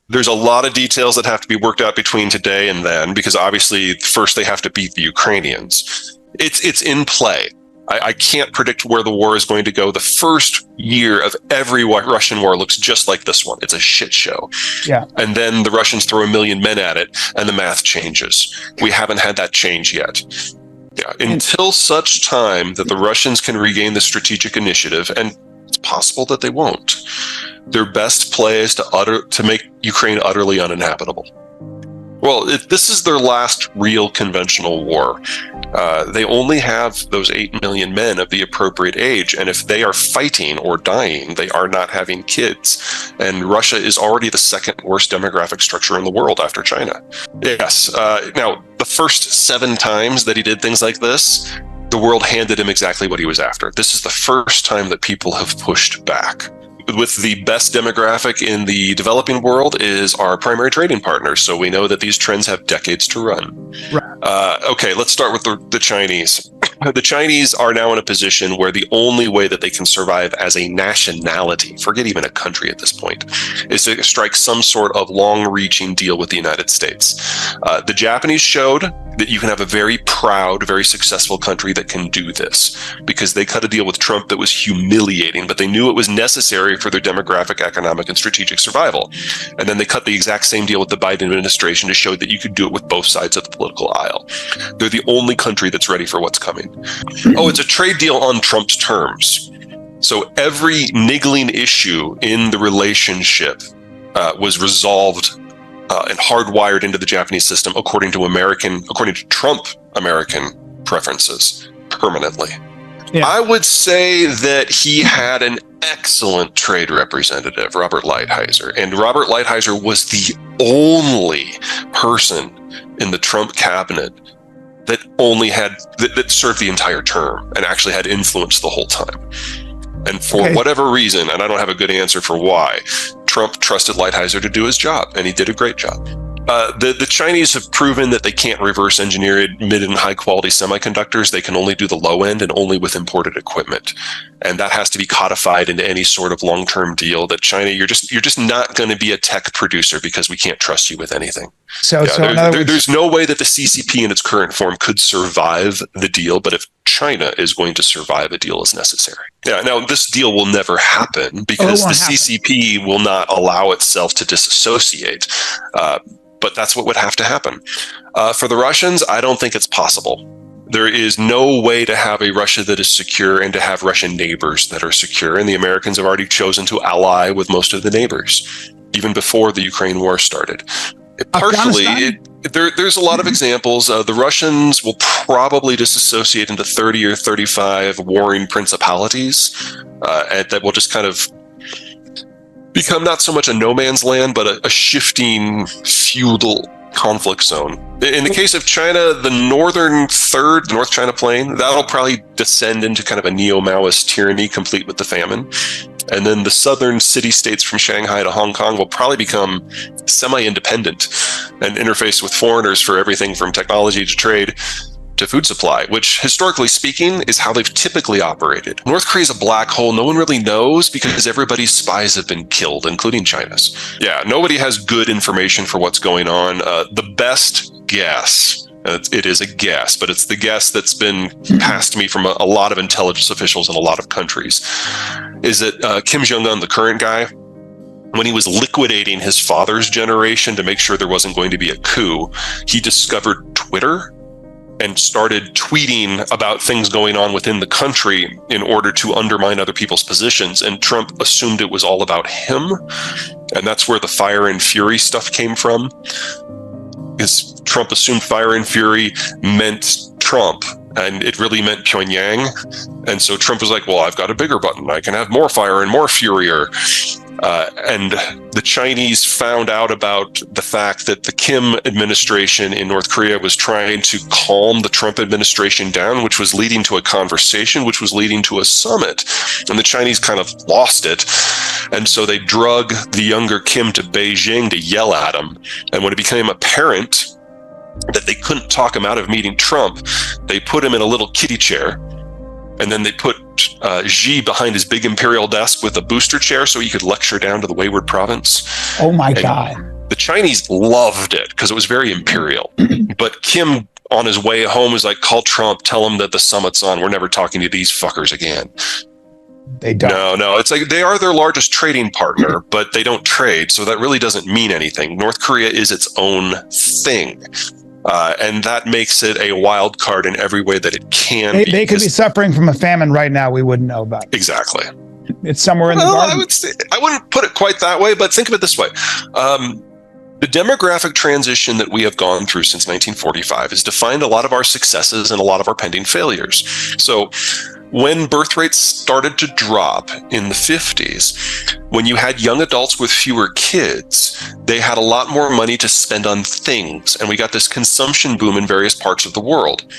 There's a lot of details that have to be worked out between today and then, because obviously first they have to beat the Ukrainians. It's in play. I can't predict where the war is going to go. The first year of every Russian war looks just like this one. It's a shit show. Yeah. And then the Russians throw 1 million men at it, and the math changes. We haven't had that change yet. Yeah. Until such time that the Russians can regain the strategic initiative, and it's possible that they won't, their best play is to make Ukraine utterly uninhabitable. Well, this is their last real conventional war. They only have those 8 million men of the appropriate age, and if they are fighting or dying, they are not having kids. And Russia is already the second worst demographic structure in the world after China. Yes. Now, the first 7 times that he did things like this, the world handed him exactly what he was after. This is the first time that people have pushed back. With the best demographic in the developing world is our primary trading partners. So we know that these trends have decades to run. Right. Okay, let's start with the Chinese. The Chinese are now in a position where the only way that they can survive as a nationality, forget even a country at this point, is to strike some sort of long-reaching deal with the United States. The Japanese showed that you can have a very proud, very successful country that can do this, because they cut a deal with Trump that was humiliating, but they knew it was necessary for their demographic, economic, and strategic survival. And then they cut the exact same deal with the Biden administration to show that you could do it with both sides of the political aisle. They're the only country that's ready for what's coming. Oh, it's a trade deal on Trump's terms. So every niggling issue in the relationship was resolved and hardwired into the Japanese system according to Trump American preferences permanently. Yeah. I would say that he had an excellent trade representative, Robert Lighthizer, and Robert Lighthizer was the only person in the Trump cabinet that that served the entire term and actually had influence the whole time. And for whatever reason, and I don't have a good answer for why, Trump trusted Lighthizer to do his job, and he did a great job. The Chinese have proven that they can't reverse engineer mid and high quality semiconductors. They can only do the low end and only with imported equipment. And that has to be codified into any sort of long-term deal that China, you're just not going to be a tech producer because we can't trust you with anything. There's no way that the CCP in its current form could survive the deal, but if China is going to survive, a deal is necessary. Yeah. Now, this deal will never happen because the CCP will not allow itself to disassociate. But that's what would have to happen. For the Russians, I don't think it's possible. There is no way to have a Russia that is secure and to have Russian neighbors that are secure. And the Americans have already chosen to ally with most of the neighbors, even before the Ukraine war started. Partially, there's a lot of examples. The Russians will probably disassociate into 30 or 35 warring principalities that will just kind of become not so much a no man's land, but a shifting feudal conflict zone. In the case of China, the northern third, the North China Plain, that'll probably descend into kind of a neo-Maoist tyranny, complete with the famine. And then the southern city-states from Shanghai to Hong Kong will probably become semi-independent and interface with foreigners for everything from technology to trade to food supply, which historically speaking is how they've typically operated. North Korea is a black hole. No one really knows because everybody's spies have been killed, including China's. Yeah, nobody has good information for what's going on. The best guess, it is a guess, but it's the guess that's been passed to me from a lot of intelligence officials in a lot of countries, is that Kim Jong-un, the current guy, when he was liquidating his father's generation to make sure there wasn't going to be a coup, he discovered Twitter and started tweeting about things going on within the country in order to undermine other people's positions. And Trump assumed it was all about him. And that's where the fire and fury stuff came from. Because Trump assumed fire and fury meant Trump, and it really meant Pyongyang. And so Trump was like, well, I've got a bigger button. I can have more fire and more fury. And the Chinese found out about the fact that the Kim administration in North Korea was trying to calm the Trump administration down, which was leading to a conversation, which was leading to a summit. And the Chinese kind of lost it. And so they drug the younger Kim to Beijing to yell at him. And when it became apparent that they couldn't talk him out of meeting Trump, they put him in a little kiddie chair. And then they put Xi behind his big imperial desk with a booster chair so he could lecture down to the wayward province. Oh my God. Chinese loved it because it was very imperial. But Kim, on his way home, was like, call Trump, tell him that the summit's on. We're never talking to these fuckers again. They don't. No. It's like they are their largest trading partner, but they don't trade. So that really doesn't mean anything. North Korea is its own thing. And that makes it a wild card in every way that it can be. They could be suffering from a famine right now we wouldn't know about. Exactly. It's somewhere in the garden. I wouldn't put it quite that way, but think of it this way. The demographic transition that we have gone through since 1945 has defined a lot of our successes and a lot of our pending failures. So when birth rates started to drop in the 50s, when you had young adults with fewer kids, they had a lot more money to spend on things, and we got this consumption boom in various parts of the world.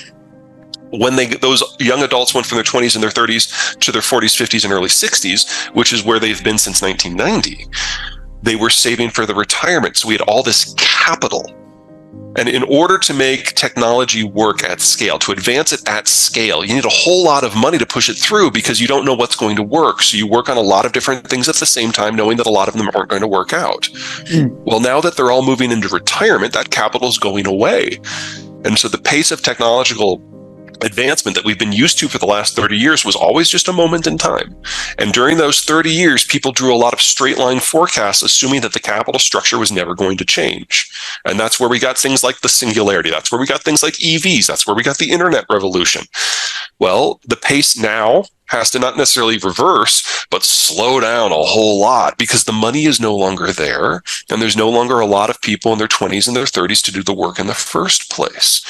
When those young adults went from their 20s and their 30s to their 40s, 50s, and early 60s, which is where they've been since 1990, they were saving for the retirement. So we had all this capital. And in order to make technology work at scale, to advance it at scale, you need a whole lot of money to push it through because you don't know what's going to work. So you work on a lot of different things at the same time, knowing that a lot of them aren't going to work out. Well, now that they're all moving into retirement, that capital is going away. And so the pace of technological advancement that we've been used to for the last 30 years was always just a moment in time. And during those 30 years, people drew a lot of straight line forecasts, assuming that the capital structure was never going to change. And that's where we got things like the singularity. That's where we got things like EVs. That's where we got the internet revolution. Well, the pace now has to not necessarily reverse, but slow down a whole lot because the money is no longer there. And there's no longer a lot of people in their 20s and their 30s to do the work in the first place.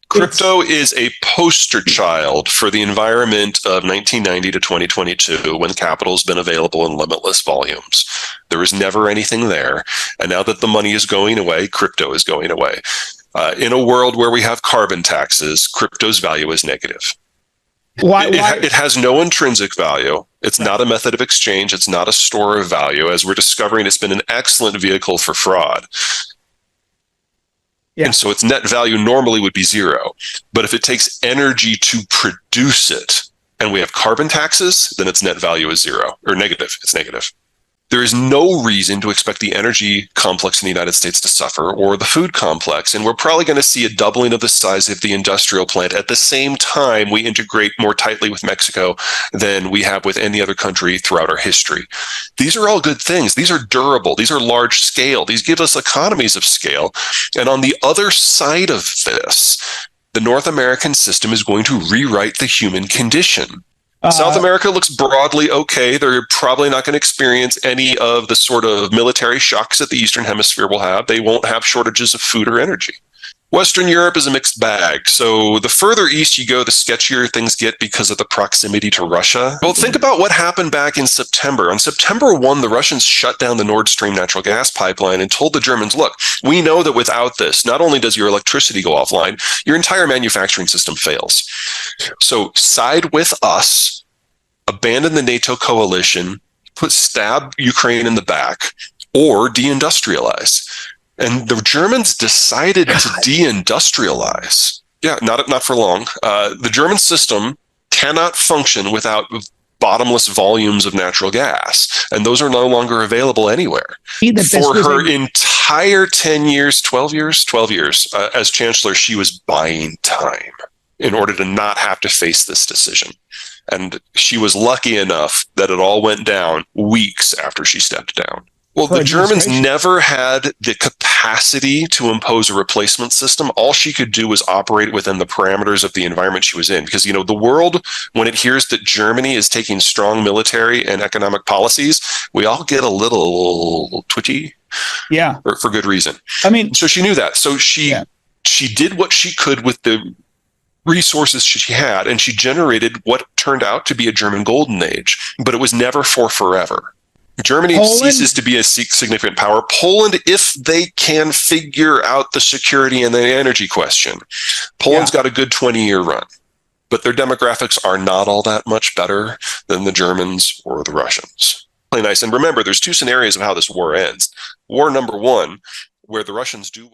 Crypto is a poster child for the environment of 1990 to 2022 when capital has been available in limitless volumes. There was never anything there. And now that the money is going away, crypto is going away. In a world where we have carbon taxes, crypto's value is negative. Why? It has no intrinsic value. It's not a method of exchange. It's not a store of value. As we're discovering, it's been an excellent vehicle for fraud. Yeah. And so its net value normally would be zero. But if it takes energy to produce it, and we have carbon taxes, then its net value is zero, or negative. It's negative. There is no reason to expect the energy complex in the United States to suffer, or the food complex. And we're probably going to see a doubling of the size of the industrial plant at the same time we integrate more tightly with Mexico than we have with any other country throughout our history. These are all good things. These are durable. These are large scale. These give us economies of scale. And on the other side of this, the North American system is going to rewrite the human condition. South America looks broadly okay. They're probably not going to experience any of the sort of military shocks that the Eastern Hemisphere will have. They won't have shortages of food or energy. Western Europe is a mixed bag. So the further east you go, the sketchier things get because of the proximity to Russia. Well, think about what happened back in September. On September 1, the Russians shut down the Nord Stream natural gas pipeline and told the Germans, look, we know that without this, not only does your electricity go offline, your entire manufacturing system fails. So side with us, abandon the NATO coalition, stab Ukraine in the back, or deindustrialize. And the Germans decided to deindustrialize. Yeah, not for long. The German system cannot function without bottomless volumes of natural gas, and those are no longer available anywhere. For her entire 12 years as chancellor, she was buying time in order to not have to face this decision. And she was lucky enough that it all went down weeks after she stepped down. Well, the Germans never had the capacity to impose a replacement system. All she could do was operate within the parameters of the environment she was in. Because, you know, the world, when it hears that Germany is taking strong military and economic policies, we all get a little twitchy. Yeah. For good reason. I mean, so she knew that. So she did what she could with the resources she had, and she generated what turned out to be a German golden age. But it was never for forever. Germany ceases to be a significant power. Poland, if they can figure out the security and the energy question, Poland's got a good 20-year run. But their demographics are not all that much better than the Germans or the Russians. Play nice. And remember, there's two scenarios of how this war ends. War number one, where the Russians do